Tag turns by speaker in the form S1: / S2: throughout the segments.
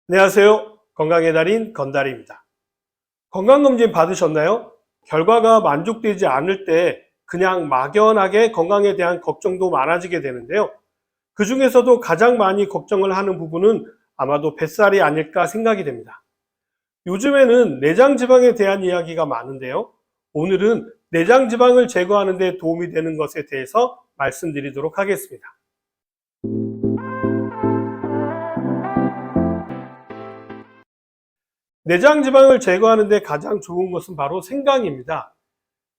S1: 안녕하세요. 건강의 달인 건달입니다. 건강검진 받으셨나요? 결과가 만족되지 않을 때 그냥 막연하게 건강에 대한 걱정도 많아지게 되는데요. 그 중에서도 가장 많이 걱정을 하는 부분은 아마도 뱃살이 아닐까 생각이 됩니다. 요즘에는 내장 지방에 대한 이야기가 많은데요. 오늘은 내장 지방을 제거하는 데 도움이 되는 것에 대해서 말씀드리도록 하겠습니다. 내장 지방을 제거하는 데 가장 좋은 것은 바로 생강입니다.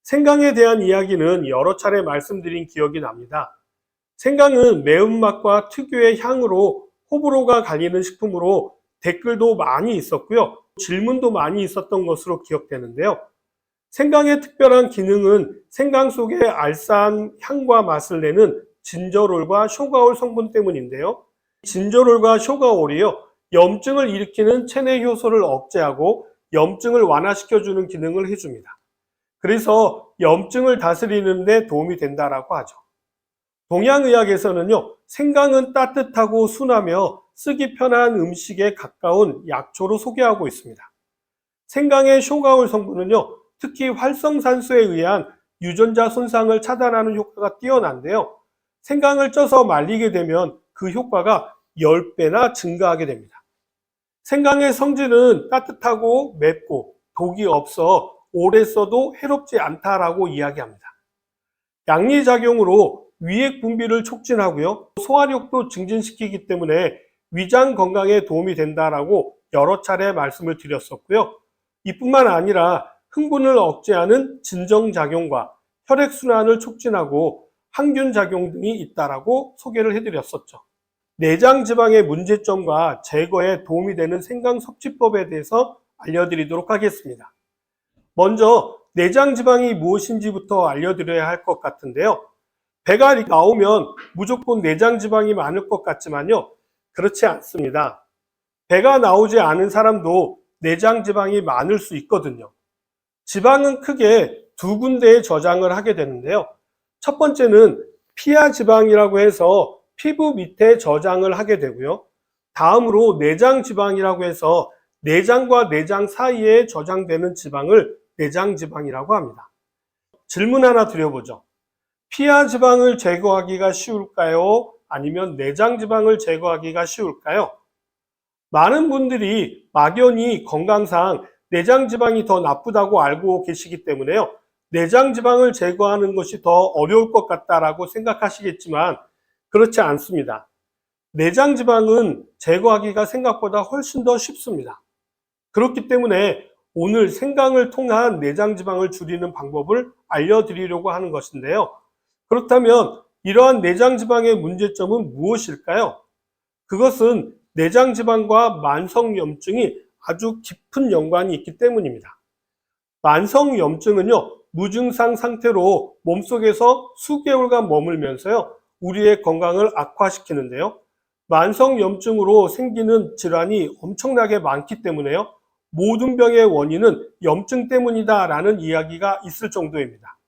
S1: 생강에 대한 이야기는 여러 차례 말씀드린 기억이 납니다. 생강은 매운맛과 특유의 향으로 호불호가 갈리는 식품으로 댓글도 많이 있었고요. 질문도 많이 있었던 것으로 기억되는데요. 생강의 특별한 기능은 생강 속에 알싸한 향과 맛을 내는 진저롤과 쇼가올 성분 때문인데요. 진저롤과 쇼가올이요, 염증을 일으키는 체내 효소를 억제하고 염증을 완화시켜주는 기능을 해줍니다. 그래서 염증을 다스리는 데 도움이 된다라고 하죠. 동양의학에서는요, 생강은 따뜻하고 순하며 쓰기 편한 음식에 가까운 약초로 소개하고 있습니다. 생강의 쇼가올 성분은요, 특히 활성산소에 의한 유전자 손상을 차단하는 효과가 뛰어난데요. 생강을 쪄서 말리게 되면 그 효과가 10배나 증가하게 됩니다. 생강의 성질은 따뜻하고 맵고 독이 없어 오래 써도 해롭지 않다라고 이야기합니다. 양리작용으로 위액 분비를 촉진하고요, 소화력도 증진시키기 때문에 위장 건강에 도움이 된다라고 여러 차례 말씀을 드렸었고요. 이뿐만 아니라 흥분을 억제하는 진정작용과 혈액순환을 촉진하고 항균 작용 등이 있다라고 소개를 해드렸었죠. 내장 지방의 문제점과 제거에 도움이 되는 생강 섭취법에 대해서 알려드리도록 하겠습니다. 먼저 내장 지방이 무엇인지부터 알려드려야 할 것 같은데요. 배가 나오면 무조건 내장 지방이 많을 것 같지만요, 그렇지 않습니다. 배가 나오지 않은 사람도 내장 지방이 많을 수 있거든요. 지방은 크게 두 군데에 저장을 하게 되는데요. 첫 번째는 피하 지방이라고 해서 피부 밑에 저장을 하게 되고요. 다음으로 내장 지방이라고 해서 내장과 내장 사이에 저장되는 지방을 내장 지방이라고 합니다. 질문 하나 드려보죠. 피하 지방을 제거하기가 쉬울까요? 아니면 내장 지방을 제거하기가 쉬울까요? 많은 분들이 막연히 건강상 내장 지방이 더 나쁘다고 알고 계시기 때문에요, 내장 지방을 제거하는 것이 더 어려울 것 같다라고 생각하시겠지만 그렇지 않습니다. 내장 지방은 제거하기가 생각보다 훨씬 더 쉽습니다. 그렇기 때문에 오늘 생강을 통한 내장 지방을 줄이는 방법을 알려드리려고 하는 것인데요. 그렇다면 이러한 내장 지방의 문제점은 무엇일까요? 그것은 내장 지방과 만성염증이 아주 깊은 연관이 있기 때문입니다. 만성염증은요, 무증상 상태로 몸속에서 수개월간 머물면서요, 우리의 건강을 악화시키는데요. 만성염증으로 생기는 질환이 엄청나게 많기 때문에요, 모든 병의 원인은 염증 때문이다라는 이야기가 있을 정도입니다.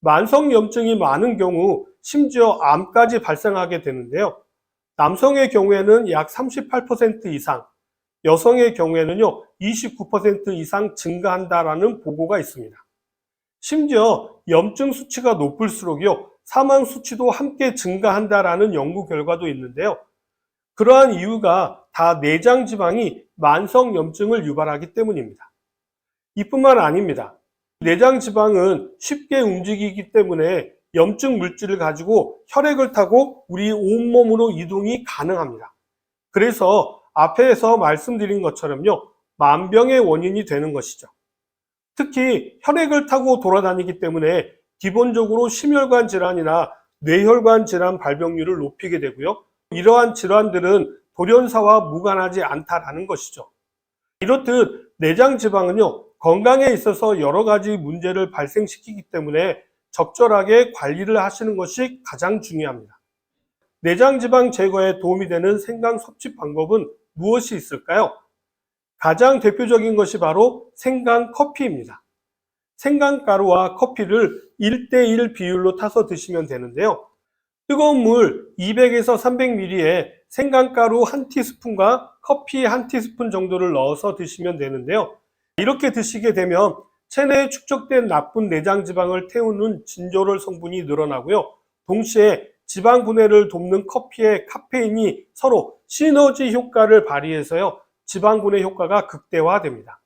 S1: 만성염증이 많은 경우 심지어 암까지 발생하게 되는데요. 남성의 경우에는 약 38% 이상, 여성의 경우에는요 29% 이상 증가한다라는 보고가 있습니다. 심지어 염증 수치가 높을수록요 사망 수치도 함께 증가한다라는 연구 결과도 있는데요. 그러한 이유가 다 내장 지방이 만성염증을 유발하기 때문입니다. 이뿐만 아닙니다. 내장 지방은 쉽게 움직이기 때문에 염증 물질을 가지고 혈액을 타고 우리 온몸으로 이동이 가능합니다. 그래서 앞에서 말씀드린 것처럼요, 만병의 원인이 되는 것이죠. 특히 혈액을 타고 돌아다니기 때문에 기본적으로 심혈관 질환이나 뇌혈관 질환 발병률을 높이게 되고요. 이러한 질환들은 돌연사와 무관하지 않다라는 것이죠. 이렇듯 내장 지방은요, 건강에 있어서 여러 가지 문제를 발생시키기 때문에 적절하게 관리를 하시는 것이 가장 중요합니다. 내장 지방 제거에 도움이 되는 생강 섭취 방법은 무엇이 있을까요? 가장 대표적인 것이 바로 생강 커피입니다. 생강가루와 커피를 1대1 비율로 타서 드시면 되는데요. 뜨거운 물 200에서 300ml에 생강가루 1티스푼과 커피 1티스푼 정도를 넣어서 드시면 되는데요. 이렇게 드시게 되면 체내에 축적된 나쁜 내장 지방을 태우는 진조롤 성분이 늘어나고요. 동시에 지방 분해를 돕는 커피의 카페인이 서로 시너지 효과를 발휘해서요. 지방 분해 효과가 극대화됩니다.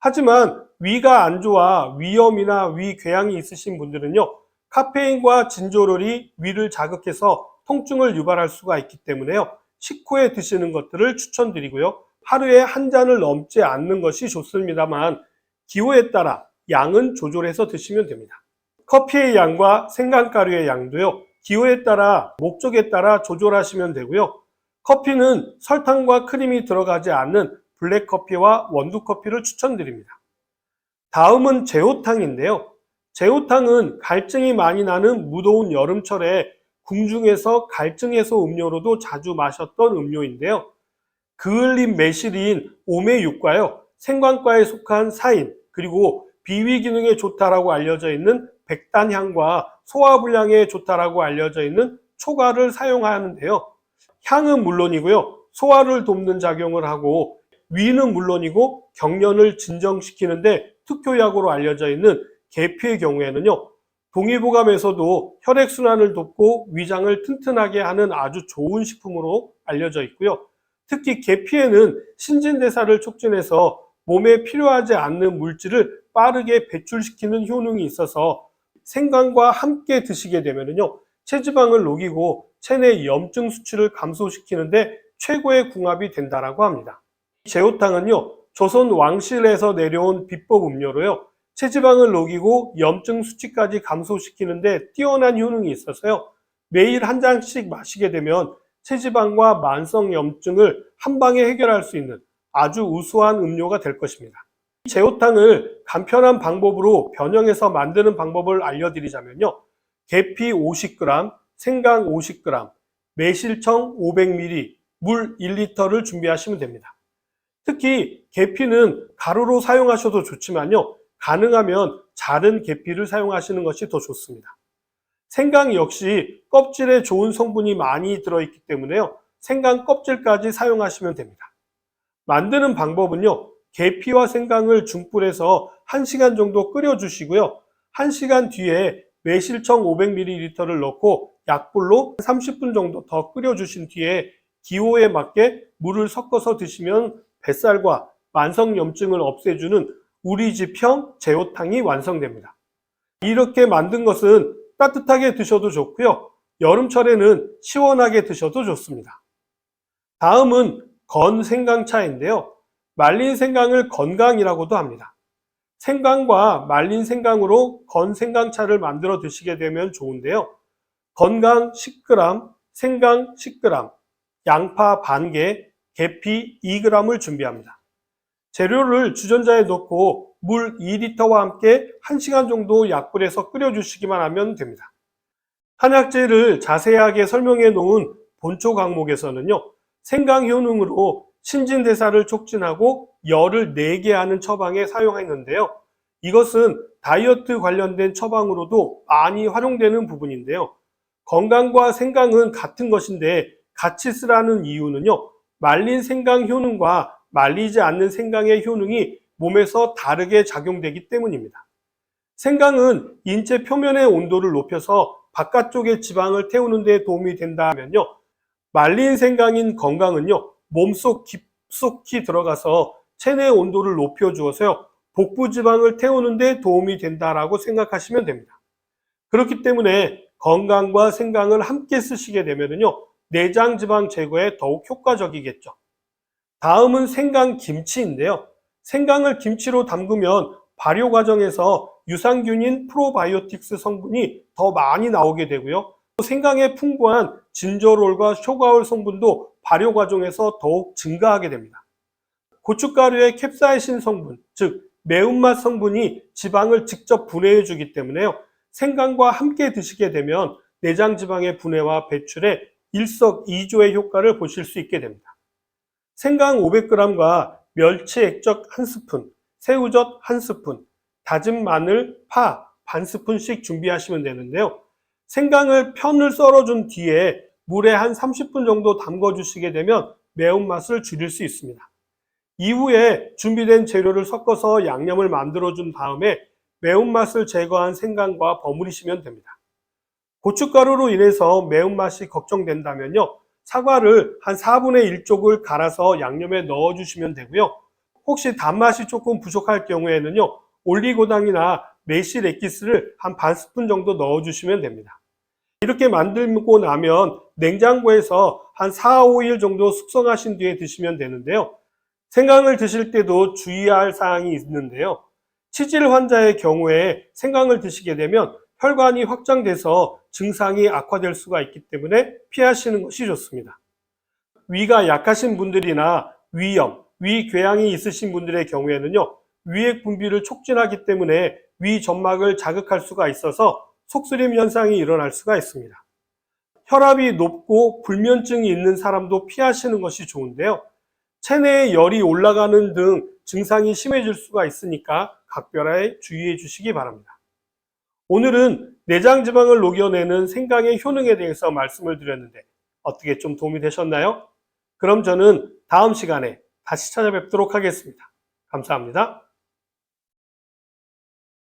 S1: 하지만 위가 안 좋아 위염이나 위궤양이 있으신 분들은요. 카페인과 진조롤이 위를 자극해서 통증을 유발할 수가 있기 때문에요. 식후에 드시는 것들을 추천드리고요. 하루에 한 잔을 넘지 않는 것이 좋습니다만 기호에 따라 양은 조절해서 드시면 됩니다. 커피의 양과 생강가루의 양도요. 기호에 따라 목적에 따라 조절하시면 되고요. 커피는 설탕과 크림이 들어가지 않는 블랙커피와 원두커피를 추천드립니다. 다음은 제호탕인데요. 제호탕은 갈증이 많이 나는 무더운 여름철에 궁중에서 갈증 해소 음료로도 자주 마셨던 음료인데요. 그을린 매실인 오메6과요. 생강과에 속한 사인, 그리고 비위 기능에 좋다라고 알려져 있는 백단향과 소화불량에 좋다라고 알려져 있는 초과를 사용하는데요. 향은 물론이고요. 소화를 돕는 작용을 하고 위는 물론이고 경련을 진정시키는데 특효약으로 알려져 있는 계피의 경우에는요. 동의보감에서도 혈액순환을 돕고 위장을 튼튼하게 하는 아주 좋은 식품으로 알려져 있고요. 특히 계피에는 신진대사를 촉진해서 몸에 필요하지 않는 물질을 빠르게 배출시키는 효능이 있어서 생강과 함께 드시게 되면요. 체지방을 녹이고 체내 염증 수치를 감소시키는데 최고의 궁합이 된다라고 합니다. 제호탕은요. 조선 왕실에서 내려온 비법 음료로요. 체지방을 녹이고 염증 수치까지 감소시키는데 뛰어난 효능이 있어서요. 매일 한 잔씩 마시게 되면 체지방과 만성 염증을 한 방에 해결할 수 있는 아주 우수한 음료가 될 것입니다. 제호탕을 간편한 방법으로 변형해서 만드는 방법을 알려드리자면요. 계피 50g, 생강 50g, 매실청 500ml, 물 1리터를 준비하시면 됩니다. 특히 계피는 가루로 사용하셔도 좋지만요. 가능하면 자른 계피를 사용하시는 것이 더 좋습니다. 생강 역시 껍질에 좋은 성분이 많이 들어있기 때문에요. 생강 껍질까지 사용하시면 됩니다. 만드는 방법은요. 계피와 생강을 중불에서 1시간 정도 끓여주시고요. 1시간 뒤에 매실청 500ml를 넣고 약불로 30분 정도 더 끓여주신 뒤에 기호에 맞게 물을 섞어서 드시면 뱃살과 만성염증을 없애주는 우리 집형 제호탕이 완성됩니다. 이렇게 만든 것은 따뜻하게 드셔도 좋고요. 여름철에는 시원하게 드셔도 좋습니다. 다음은 건생강차인데요. 말린 생강을 건강이라고도 합니다. 생강과 말린 생강으로 건생강차를 만들어 드시게 되면 좋은데요. 건강 10g, 생강 10g, 양파 반개, 계피 2g을 준비합니다. 재료를 주전자에 넣고 물 2리터와 함께 1시간 정도 약불에서 끓여주시기만 하면 됩니다. 한약재를 자세하게 설명해 놓은 본초 강목에서는요. 생강 효능으로 신진대사를 촉진하고 열을 내게 하는 처방에 사용했는데요. 이것은 다이어트 관련된 처방으로도 많이 활용되는 부분인데요. 건강과 생강은 같은 것인데 같이 쓰라는 이유는요. 말린 생강 효능과 말리지 않는 생강의 효능이 몸에서 다르게 작용되기 때문입니다. 생강은 인체 표면의 온도를 높여서 바깥쪽의 지방을 태우는 데 도움이 된다면요. 말린 생강인 건강은요. 몸속 깊숙이 들어가서 체내 온도를 높여주어서요. 복부 지방을 태우는 데 도움이 된다라고 생각하시면 됩니다. 그렇기 때문에 건강과 생강을 함께 쓰시게 되면요. 내장 지방 제거에 더욱 효과적이겠죠. 다음은 생강 김치인데요. 생강을 김치로 담그면 발효 과정에서 유산균인 프로바이오틱스 성분이 더 많이 나오게 되고요. 생강에 풍부한 진저롤과 쇼가올 성분도 발효 과정에서 더욱 증가하게 됩니다. 고춧가루의 캡사이신 성분, 즉 매운맛 성분이 지방을 직접 분해해 주기 때문에요. 생강과 함께 드시게 되면 내장 지방의 분해와 배출에 일석이조의 효과를 보실 수 있게 됩니다. 생강 500g과 멸치 액젓 1스푼, 새우젓 1스푼, 다진 마늘, 파 반스푼씩 준비하시면 되는데요. 생강을 편을 썰어준 뒤에 물에 한 30분 정도 담궈 주시게 되면 매운맛을 줄일 수 있습니다. 이후에 준비된 재료를 섞어서 양념을 만들어 준 다음에 매운맛을 제거한 생강과 버무리시면 됩니다. 고춧가루로 인해서 매운맛이 걱정된다면요, 사과를 한 4분의 1쪽을 갈아서 양념에 넣어 주시면 되고요. 혹시 단맛이 조금 부족할 경우에는요, 올리고당이나 매실 엑기스를 한 반 스푼 정도 넣어 주시면 됩니다. 이렇게 만들고 나면 냉장고에서 한 4, 5일 정도 숙성하신 뒤에 드시면 되는데요. 생강을 드실 때도 주의할 사항이 있는데요. 치질 환자의 경우에 생강을 드시게 되면 혈관이 확장돼서 증상이 악화될 수가 있기 때문에 피하시는 것이 좋습니다. 위가 약하신 분들이나 위염, 위궤양이 있으신 분들의 경우에는요, 위액 분비를 촉진하기 때문에 위 점막을 자극할 수가 있어서 속쓰림 현상이 일어날 수가 있습니다. 혈압이 높고 불면증이 있는 사람도 피하시는 것이 좋은데요. 체내에 열이 올라가는 등 증상이 심해질 수가 있으니까 각별하게 주의해 주시기 바랍니다. 오늘은 내장 지방을 녹여내는 생강의 효능에 대해서 말씀을 드렸는데 어떻게 좀 도움이 되셨나요? 그럼 저는 다음 시간에 다시 찾아뵙도록 하겠습니다. 감사합니다.